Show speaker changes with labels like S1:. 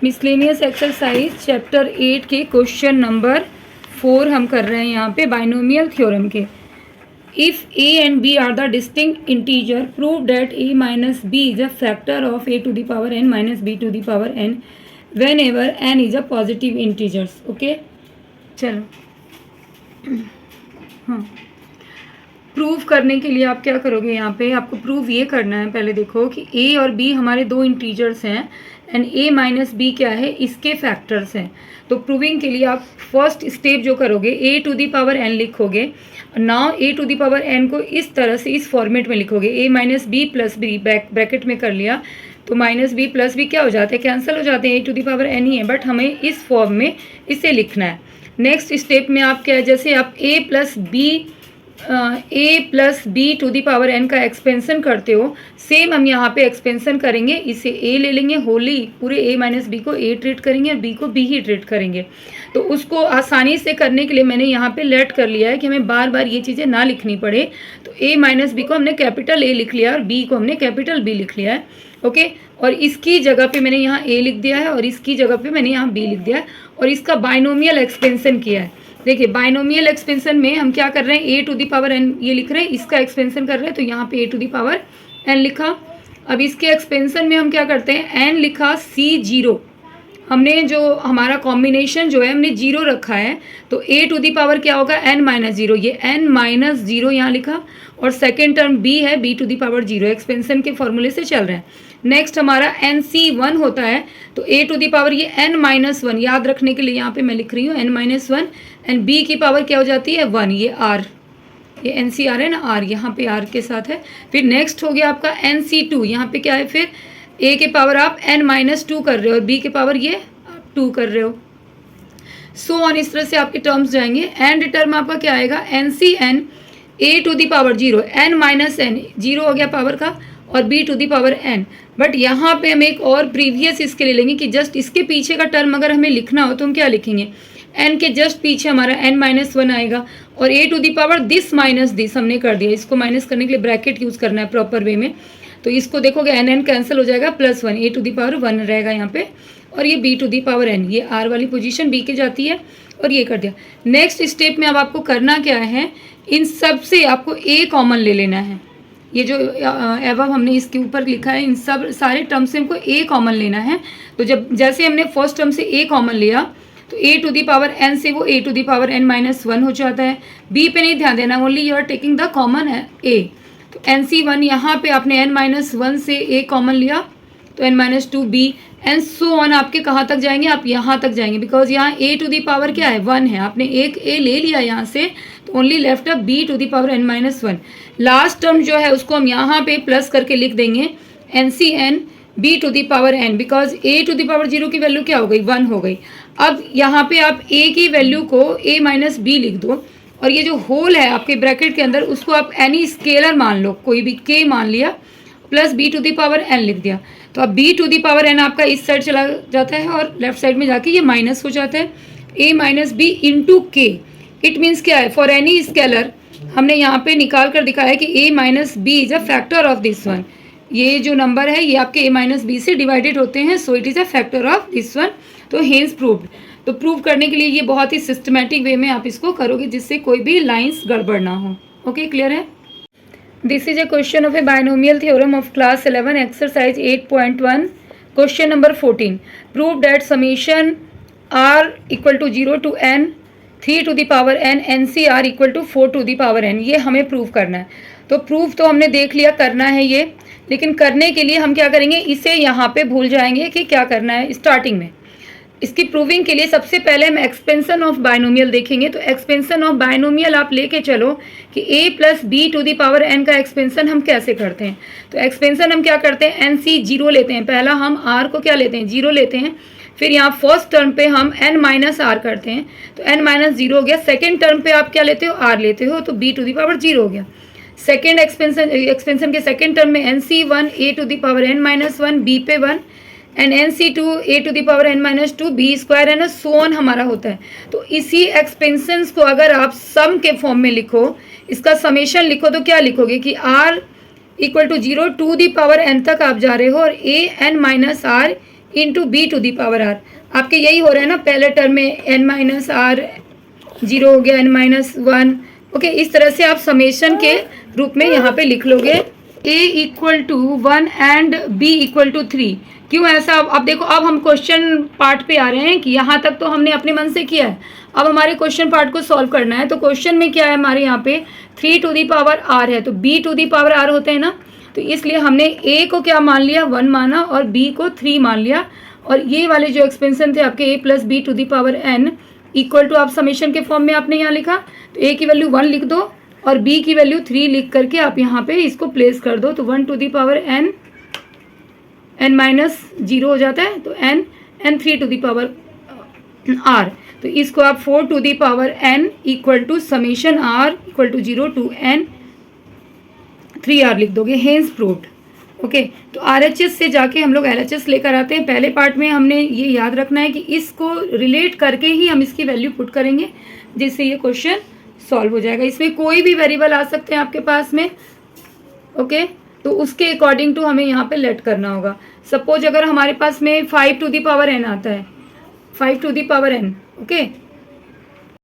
S1: Miscellaneous exercise chapter 8 के question number 4 हम कर रहे हैं यहाँ पे बाइनोमियल थ्योरम के। If a and b are the distinct integer, prove that a minus b is a factor of a to the power n minus b to the power n whenever n is a positive integers। Okay चलो हाँ, prove करने के लिए आप क्या करोगे, यहाँ पे आपको प्रूव ये करना है। पहले देखो कि a और b हमारे दो इंटीजर्स हैं एंड a माइनस बी क्या है, इसके फैक्टर्स हैं। तो प्रूविंग के लिए आप फर्स्ट स्टेप जो करोगे a to the power n लिखोगे। Now a to the power n को इस तरह से इस फॉर्मेट में लिखोगे, a minus b plus b bracket में कर लिया तो माइनस बी प्लस बी क्या हो जाते हैं, कैंसिल हो जाते हैं, a to the power n ही है, बट हमें इस फॉर्म में इसे लिखना है। नेक्स्ट स्टेप में आप क्या है, जैसे आप a plus b to the power n का एक्सपेंसन करते हो, सेम हम यहाँ पे एक्सपेंसन करेंगे। इसे a ले लेंगे होली, पूरे a माइनस बी को a ट्रीट करेंगे और b को b ही ट्रीट करेंगे। तो उसको आसानी से करने के लिए मैंने यहाँ पे लेट कर लिया है कि हमें बार बार ये चीज़ें ना लिखनी पड़े। तो a माइनस बी को हमने कैपिटल A लिख लिया और b को हमने कैपिटल B लिख लिया है। ओके, और इसकी जगह पे मैंने यहाँ a लिख दिया है और इसकी जगह पे मैंने यहाँ b लिख दिया है और इसका बाइनोमियल एक्सपेंसन किया है। देखिए बाइनोमियल एक्सपेंसन में हम क्या कर रहे हैं, a to the power n ये लिख रहे हैं, इसका एक्सपेंसन कर रहे हैं तो यहाँ पे a to the power n लिखा। अब इसके एक्सपेंसन में हम क्या करते हैं, n लिखा, c0 हमने जो हमारा कॉम्बिनेशन जो है हमने जीरो रखा है, तो a टू दी पावर क्या होगा, n माइनस जीरो, ये n माइनस जीरो यहाँ लिखा और सेकेंड टर्म b है b to the power zero, expansion के फॉर्मूले से चल रहे हैं। नेक्स्ट हमारा nc1 होता है, तो a टू दी पावर ये n माइनस वन, याद रखने के लिए यहाँ पे मैं लिख रही हूँ n minus one, and b की पावर क्या हो जाती है 1, ये r, ये NCR है ना r, यहाँ पे r के साथ है। फिर नेक्स्ट हो गया आपका nc2, यहाँ पे क्या है, फिर a के पावर आप n माइनस टू कर रहे हो और b के पावर ये आप 2 कर रहे हो। सो ऑन, इस तरह से आपके टर्म्स जाएंगे। एंड टर्म आपका क्या आएगा, NCn a to the power zero, n minus n, zero हो गया पावर का, और b to the power n। But यहाँ पे हम एक और प्रीवियस इसके लिए लेंगे कि जस्ट इसके पीछे का टर्म अगर हमें लिखना हो तो हम क्या लिखेंगे, n के जस्ट पीछे हमारा n माइनस वन आएगा और a to the power this minus this हमने कर दिया। इसको माइनस करने के लिए ब्रैकेट यूज़ करना है प्रॉपर वे में। तो इसको देखोगे n कैंसिल हो जाएगा, plus one, a to the power 1 रहेगा यहाँ पे, और ये b to the power n, ये r वाली पोजीशन b के जाती है और ये कर दिया। नेक्स्ट स्टेप में अब आपको करना क्या है, इन सब से आपको a कॉमन ले लेना है। ये जो एवब हमने इसके ऊपर लिखा है, इन सब सारे टर्म से हमको a कॉमन लेना है। तो जब जैसे हमने फर्स्ट टर्म से a कॉमन लिया तो a to the power n से वो a to the power n minus one हो जाता है। b पे नहीं ध्यान देना, only you are taking the common है a। तो nc1 यहाँ पे आपने n माइनस वन से a कॉमन लिया तो n minus two b, and so on आपके कहाँ तक जाएंगे, आप यहाँ तक जाएंगे, बिकॉज यहाँ a टू दी पावर क्या है 1 है, आपने एक a ले लिया यहाँ से, तो only left a b to the power n minus one. Last term जो है उसको हम यहाँ पे प्लस करके लिख देंगे NCn b to the power n, because a to the power zero की वैल्यू क्या हो गई, 1 हो गई। अब यहाँ पे आप a की वैल्यू को a माइनस बी लिख दो और ये जो होल है आपके ब्रैकेट के अंदर उसको आप एनी स्केलर मान लो, कोई भी k मान लिया, plus b to the power n लिख दिया। तो अब b to the power n आपका इस साइड चला जाता है और लेफ्ट साइड में जाके ये माइनस हो जाता है, a माइनस बी इंटू के। इट मीन्स क्या है, फॉर एनी स्केलर हमने यहाँ पे निकाल कर दिखाया कि a minus b is a factor of this one. ये जो नंबर है ये आपके a माइनस बी से डिवाइडेड होते हैं, so it is a factor of this one. तो हेंस प्रूव्ड। तो प्रूव करने के लिए ये बहुत ही सिस्टमेटिक वे में आप इसको करोगे जिससे कोई भी लाइंस गड़बड़ ना हो। ओके, क्लियर है। This is a question of a binomial theorem of class 11 exercise 8.1 question number 14. Prove that summation r equal to 0 to n 3 to the power n NCr equal to 4 to the power n, ये हमें prove करना है। तो proof तो हमने देख लिया करना है ये, लेकिन करने के लिए हम क्या करेंगे, इसे यहाँ पे भूल जाएंगे कि क्या करना है। स्टार्टिंग में इसकी प्रूविंग के लिए सबसे पहले हम एक्सपेंसन ऑफ बाइनोमियल देखेंगे। तो एक्सपेंसन ऑफ बाइनोमियल आप लेके चलो कि a plus b to the power n का एक्सपेंसन हम कैसे करते हैं। तो एक्सपेंसन हम क्या करते हैं, nc0 लेते हैं, पहला हम r को क्या लेते हैं, 0 लेते हैं, फिर यहाँ फर्स्ट टर्म पे हम n माइनस आर करते हैं तो n माइनस जीरो हो गया। सेकेंड टर्म पे आप क्या लेते हो, r लेते हो, तो b to the power zero हो गया। सेकेंड एक्सपेंसन के सेकेंड टर्म में nc1 a to the power n minus one, b पे 1, and nc2 a to the power n minus two, b square है ना, सो ऑन हमारा होता है। तो इसी एक्सपेंशंस को अगर आप सम के फॉर्म में लिखो, इसका समेशन लिखो, तो क्या लिखोगे कि r equal to 0 to the power n तक आप जा रहे हो और a n minus r into b to the power r. आपके यही हो रहा है ना, पहले टर्म में एन माइनस आर 0 हो गया, एन माइनस 1। ओके, इस तरह से आप समेशन के रूप में यहाँ पे लिख लोगे a equal to 1 and b equal to 3। क्यों ऐसा? अब देखो, अब हम क्वेश्चन पार्ट पे आ रहे हैं कि यहाँ तक तो हमने अपने मन से किया है, अब हमारे क्वेश्चन पार्ट को सॉल्व करना है। तो क्वेश्चन में क्या है हमारे यहाँ पे 3 टू दी पावर r है, तो b to the power r होते हैं ना, तो इसलिए हमने a को क्या मान लिया, 1 माना, और b को 3 मान लिया। और ये वाले जो एक्सपेंशन थे आपके a plus b to the power n equal to, आप समेशन के फॉर्म में आपने यहाँ लिखा, तो a की वैल्यू 1 लिख दो और b की वैल्यू 3 लिख करके आप यहाँ पे इसको प्लेस कर दो। तो 1 to the power n minus 0 हो जाता है, तो n 3 to the power r। तो इसको आप 4 to the power n equal to summation r equal to 0 to n 3r लिख दोगे, हेंस प्रूव्ड। ओके, तो RHS से जाके हम लोग LHS लेकर आते हैं। पहले पार्ट में हमने ये याद रखना है कि इसको रिलेट करके ही हम इसकी वैल्यू पुट करेंगे, जिससे ये क्वेश्चन सॉल्व हो जाएगा। इसमें कोई भी वेरिएबल आ सकते हैं आपके पास में। ओके, तो उसके अकॉर्डिंग टू हमें यहाँ पे लेट करना होगा। सपोज अगर हमारे पास में 5 टू दी पावर n आता है, 5 to the power n, okay,